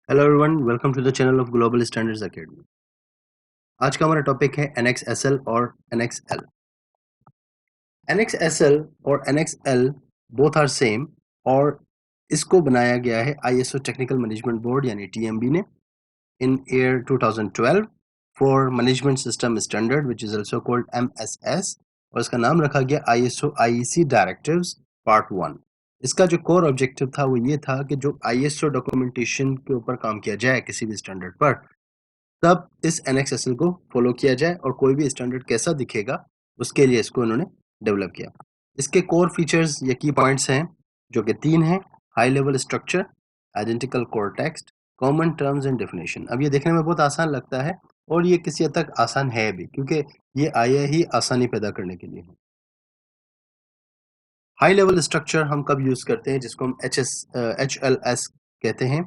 Hello everyone, welcome to the channel of Global Standards Academy. आज का हमारा topic है NXSL और NXL। NXSL और NXL बोथ आर सेम और इसको बनाया गया है ISO टेक्निकल मैनेजमेंट बोर्ड यानी TMB ने in year 2012 for management system standard which is also called MSS, और इसका नाम रखा गया ISO IEC डायरेक्टिव्स पार्ट 1। इसका जो कोर ऑब्जेक्टिव था वो ये था कि जो ISO डॉक्यूमेंटेशन के ऊपर काम किया जाए किसी भी स्टैंडर्ड पर, तब इस NXSL को फॉलो किया जाए और कोई भी स्टैंडर्ड कैसा दिखेगा उसके लिए इसको उन्होंने डेवलप किया। इसके कोर फीचर्स या की पॉइंट्स हैं जो कि 3 हैं: high level structure, identical core text, common terms and definition. अब ये देखने में बहुत आसान लगता है और ये किसी हद तक आसान है भी, क्योंकि ये आया ही आसानी पैदा करने के लिए है। हाई लेवल स्ट्रक्चर हम कब यूज करते हैं, जिसको हम HLS कहते हैं।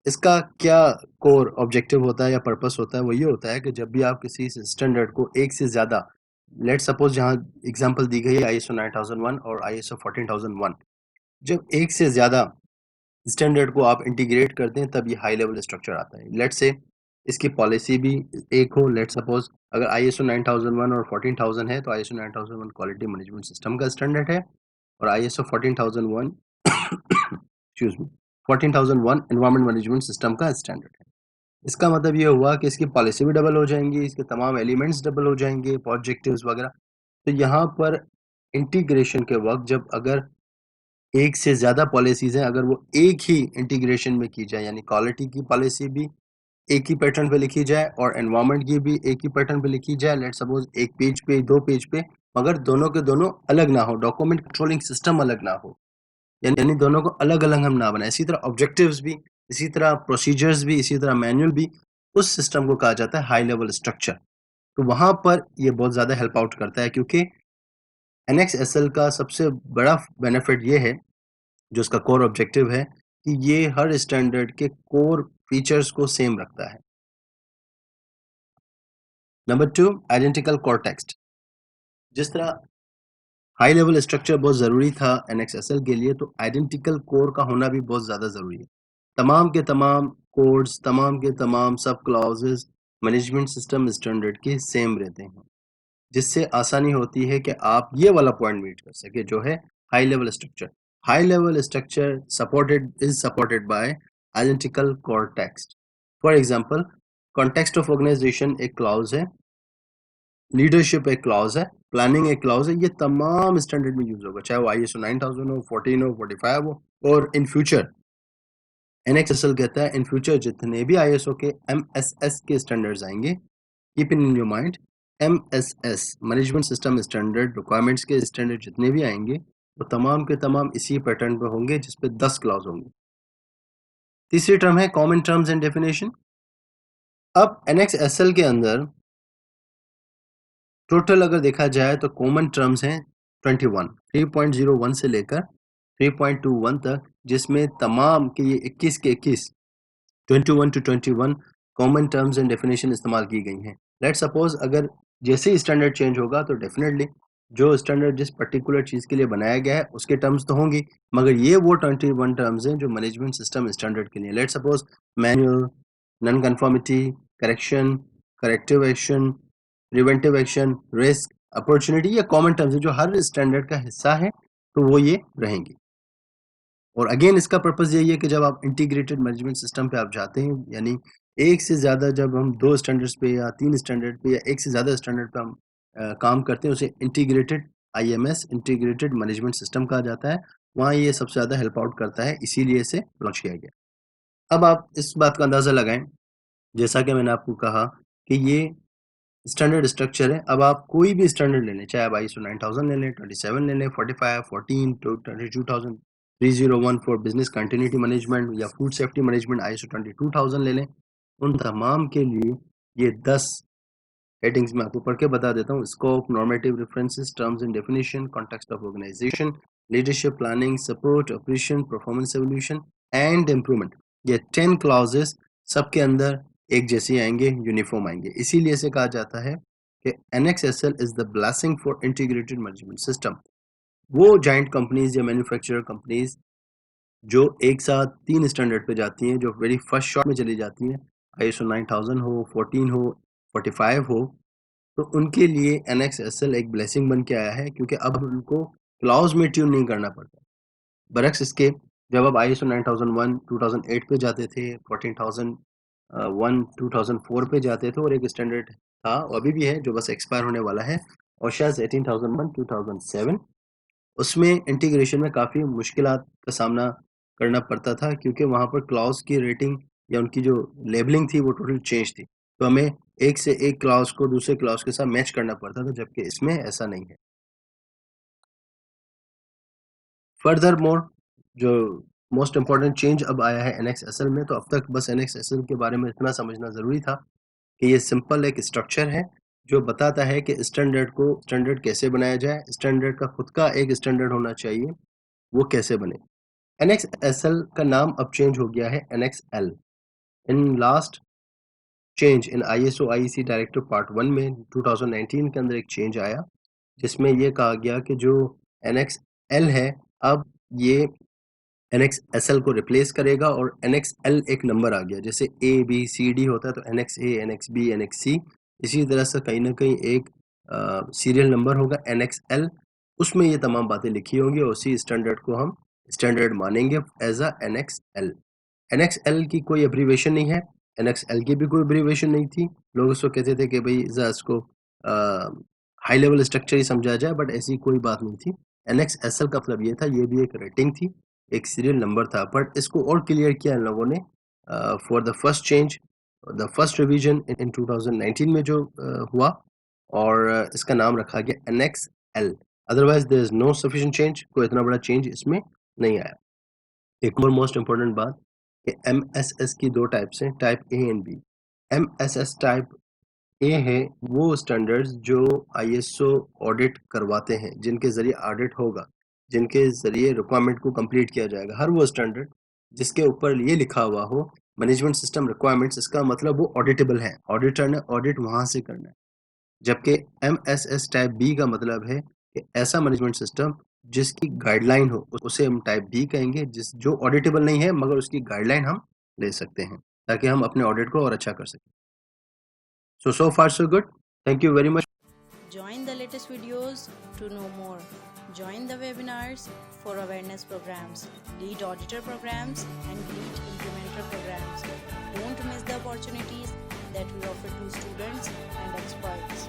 इसका क्या कोर ऑब्जेक्टिव होता है या पर्पस होता है, वो ये होता है कि जब भी आप किसी स्टैंडर्ड को एक से ज़्यादा, लेट सपोज जहाँ एग्जांपल दी गई है ISO 9001 और ISO 14001, जब एक से ज़्यादा स्टैंडर्ड को आप इंटीग्रेट करते हैं तब ये हाई लेवल स्ट्रक्चर आता है। लेट से इसकी पॉलिसी भी एक हो, लेट सपोज अगर ISO 9001 और 14000 है तो ISO 9001 क्वालिटी मैनेजमेंट सिस्टम का स्टैंडर्ड है और ISO 14001 excuse me 14001 environment management system का स्टैंडर्ड है। इसका मतलब ये हुआ कि इसकी पॉलिसी भी डबल हो जाएंगी, इसके तमाम एलिमेंट्स डबल हो जाएंगे, ऑब्जेक्टिव्स वगैरह। तो यहाँ पर इंटीग्रेशन के वक्त जब अगर एक से ज़्यादा पॉलिसीज हैं, अगर वो एक ही इंटीग्रेशन में की जाए, यानी क्वालिटी की पॉलिसी भी एक ही पैटर्न पे लिखी जाए और एनवायरमेंट की भी एक ही पैटर्न पे लिखी जाए, लेट सपोज एक पेज पे, 2 पेज पे, मगर दोनों के दोनों अलग ना हो, डॉक्यूमेंट कंट्रोलिंग सिस्टम अलग ना हो, यानी दोनों को अलग अलग हम ना बनाए। इसी तरह ऑब्जेक्टिव्स भी, इसी तरह प्रोसीजर्स भी, इसी तरह मैनुअल भी, उस सिस्टम को कहा जाता है हाई लेवल स्ट्रक्चर। तो वहां पर ये बहुत ज़्यादा हेल्प आउट करता है, क्योंकि NXSL का सबसे बड़ा बेनिफिट ये है, जो उसका कोर ऑब्जेक्टिव है, कि ये हर स्टैंडर्ड के कोर फीचर्स को सेम रखता है। Number 2, identical core text. जिस तरह हाई लेवल स्ट्रक्चर बहुत ज़रूरी था NXSL के लिए, तो आइडेंटिकल कोर का होना भी बहुत ज़्यादा ज़रूरी है। तमाम के तमाम कोड्स, तमाम के तमाम सब क्लॉजेस मैनेजमेंट सिस्टम स्टैंडर्ड के सेम रहते हैं, जिससे आसानी होती है कि आप ये वाला पॉइंट मीट कर सके जो है high level structure. High level structure supported by identical core text. For example, context of organization एक क्लॉज है, लीडरशिप एक क्लॉज है, प्लानिंग एक क्लॉज है। ये तमाम स्टैंडर्ड में यूज होगा, चाहे वो ISO 9000 हो, 14 हो, 45 हो। और इन फ्यूचर NXSL कहता है इन फ्यूचर जितने भी ISO के MSS के स्टैंडर्ड्स आएंगे, keep in your mind, MSS management system standard requirements के स्टैंडर्ड जितने भी आएंगे वो तमाम के तमाम इसी पैटर्न पे होंगे, जिसपे 10 क्लॉज होंगे। तीसरी टर्म है कॉमन टर्म्स एंड डेफिनेशन। अब NXSL के अंदर टोटल अगर देखा जाए तो कॉमन टर्म्स हैं 21, 3.01 से लेकर 3.21 तक, जिसमें तमाम के ये 21 के 21, 21 to 21 common terms and definition इस्तेमाल की गई हैं। लेट सपोज अगर जैसे ही स्टैंडर्ड चेंज होगा तो डेफिनेटली जो स्टैंडर्ड जिस पर्टिकुलर चीज़ के लिए बनाया गया है उसके टर्म्स तो होंगी, मगर ये वो 21 टर्म्स हैं जो मैनेजमेंट सिस्टम स्टैंडर्ड के लिए। Let suppose manual, non conformity, correction, corrective action, preventive action, risk, opportunity, ये कॉमन टर्म्स है जो हर स्टैंडर्ड का हिस्सा है, तो वो ये रहेंगी। और अगेन इसका पर्पस यही है कि जब आप इंटीग्रेटेड मैनेजमेंट सिस्टम पे आप जाते हैं, यानी एक से ज़्यादा, जब हम 2 स्टैंडर्ड्स पे या 3 स्टैंडर्ड पे या एक से ज़्यादा स्टैंडर्ड पे हम काम करते हैं, उसे integrated IMS integrated management system कहा जाता है। वहाँ ये सबसे ज़्यादा हेल्प आउट करता है, इसीलिए इसे लॉन्च किया गया। अब आप इस बात का अंदाज़ा लगाएं, जैसा कि मैंने आपको कहा कि ये स्टैंडर्ड स्ट्रक्चर है। अब आप कोई भी स्टैंडर्ड ले लें, चाहे आप ISO 9000 ले लें, 27 ले लें, 45, 14 to 22000, 301 for business continuity management या फूड सेफ्टी मैनेजमेंट ISO 22000 ले लें, उन तमाम के लिए ये 10 हेडिंग्स मैं आपको पढ़ के बता देता हूँ: scope, normative references, terms and definition, context of organization, leadership, planning, support, operation, performance evolution and improvement. ये 10 क्लॉजेस सबके अंदर एक जैसे आएंगे, यूनिफॉर्म आएंगे। इसीलिए इसे कहा जाता है कि NXSL is the blessing for integrated management system. वो जाइंट कंपनीज या मैन्युफैक्चरर कंपनीज जो एक साथ 3 स्टैंडर्ड पे जाती हैं, जो वेरी फर्स्ट शॉट में चली जाती हैं, ISO 9000 हो, 14 हो, 45 हो, तो उनके लिए NXSL एक ब्लेसिंग बन के आया है, क्योंकि अब उनको क्लाउज में ट्यून नहीं करना पड़ता। बरक्स इसके, जब आप ISO 9001 2008 पे जाते थे, 14001 2004 पे जाते थे, और एक स्टैंडर्ड था, अभी भी है, जो बस एक्सपायर होने वाला है, OSHAS 18001 2007, उसमें इंटीग्रेशन में काफ़ी मुश्किलात का सामना करना पड़ता था, क्योंकि वहाँ पर क्लाउज की रेटिंग या उनकी जो लेबलिंग थी वो टोटल चेंज थी। तो हमें एक से एक क्लाउज को दूसरे क्लाउज के साथ मैच करना पड़ता था, जबकि इसमें ऐसा नहीं है। फर्दर मोर, जो मोस्ट इम्पॉर्टेंट चेंज अब आया है NXSL में, तो अब तक बस NXSL के बारे में इतना समझना ज़रूरी था कि ये सिंपल एक स्ट्रक्चर है जो बताता है कि स्टैंडर्ड कैसे बनाया जाए, स्टैंडर्ड का खुद का एक स्टैंडर्ड होना चाहिए, वो कैसे बने। NXSL का नाम अब चेंज हो गया है NXL। In last change in ISO IEC directive part 1 में 2019 के अंदर एक चेंज आया, जिसमें ये कहा गया कि जो NXL है, अब ये NXSL को रिप्लेस करेगा, और NXL एक नंबर आ गया, जैसे ABCD होता है तो NXA, NXB, NXC, इसी तरह से कहीं ना कहीं एक सीरियल नंबर होगा NXL, उसमें ये तमाम बातें लिखी होंगी, और उसी स्टैंडर्ड को हम स्टैंडर्ड मानेंगे एज अ NXL। NXL की कोई एब्रीवेशन नहीं है, NXL की भी कोई एब्रीवेशन नहीं थी। लोग उसको कहते थे कि भाई ज़रा इसको हाई लेवल स्ट्रक्चर ही समझा जाए, बट ऐसी कोई बात नहीं थी। NXSL का मतलब ये था, ये भी एक रेटिंग थी, एक सीरियल नंबर था, बट इसको और क्लियर किया इन लोगों ने for the first change, the first revision in 2019 में जो हुआ, और इसका नाम रखा गया NXL। Otherwise there is no sufficient change, कोई इतना बड़ा चेंज इसमें नहीं आया। एक और मोस्ट इम्पोर्टेंट बात कि MSS की दो टाइप्स हैं, type A and B. MSS type A है वो स्टैंडर्ड्स जो ISO ऑडिट करवाते हैं, जिनके जरिए ऑडिट होगा, जिनके जरिए रिक्वायरमेंट को कंप्लीट किया जाएगा। हर वो स्टैंडर्ड जिसके ऊपर ये लिखा हुआ हो मैनेजमेंट सिस्टम रिक्वायरमेंट्स, इसका मतलब वो ऑडिटेबल है, ऑडिटर ने ऑडिट वहां से करना है। जबकि MSS टाइप बी का मतलब है कि ऐसा मैनेजमेंट सिस्टम जिसकी गाइडलाइन हो, उसे हम टाइप बी कहेंगे, जो ऑडिटेबल नहीं है मगर उसकी गाइडलाइन हम ले सकते हैं, ताकि हम अपने ऑडिट को और अच्छा कर सकें। So far so good. Thank you very much. Join the latest videos to know more. Join the webinars for awareness programs, lead auditor programs, and lead implementer programs. Don't miss the opportunities that we offer to students and experts.